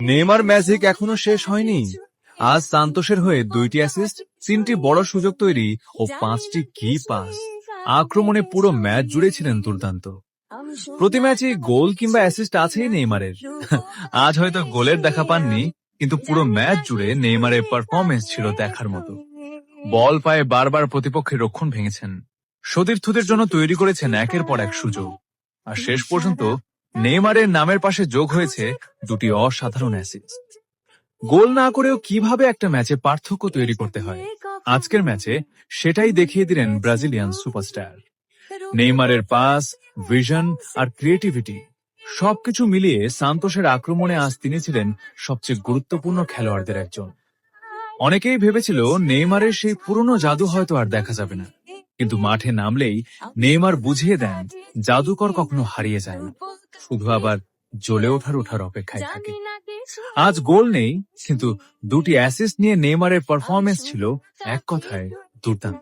Neymar magic এখনো শেষ হয়নি। আজ সান্তোসের হয়ে 2টি অ্যাসিস্ট, 3টি বড় সুযোগ তৈরি ও 5টি কি পাস। আক্রমণে পুরো ম্যাচ জুড়ে ছিলেন দুর্দান্ত। প্রতি ম্যাচে গোল কিংবা অ্যাসিস্ট আছেই নেইমারের। আজ হয়তো গোলের দেখা পাননি, কিন্তু পুরো ম্যাচ জুড়ে নেইমারের পারফরমেন্স ছিল দেখার মতো। বল পায়ে বারবার প্রতিপক্ষের রক্ষণ ভেঙেছেন, সতীর্থদের জন্য তৈরি করেছেন একের পর এক সুযোগ। আর শেষ পর্যন্ত নেইমারের নামের পাশে যোগ হয়েছে 2টি অসাধারণ অ্যাসিস্ট। গোল না করেও কিভাবে একটা ম্যাচে পার্থক্য তৈরি করতে হয়, আজকের ম্যাচে সেটাই দেখিয়ে দিলেন ব্রাজিলিয়ান সুপারস্টার। নেইমারের পাস, ভিশন আর ক্রিয়েটিভিটি সবকিছু মিলিয়ে সান্তোসের আক্রমণে আজ তিনি ছিলেন সবচেয়ে গুরুত্বপূর্ণ খেলোয়াড়দের একজন। অনেকেই ভেবেছিল নেইমারের সেই পুরনো জাদু হয়তো আর দেখা যাবে না, কিন্তু মাঠে নামলেই নেইমার বুঝিয়ে দেন জাদুকর কখনো হারিয়ে যায় না, শুধু আবার জ্বলে ওঠার অপেক্ষায় থাকে। আজ গোল নেই, কিন্তু 2টি অ্যাসিস্ট নিয়ে নেইমারের পারফরমেন্স ছিল এক কথায় দুর্দান্ত।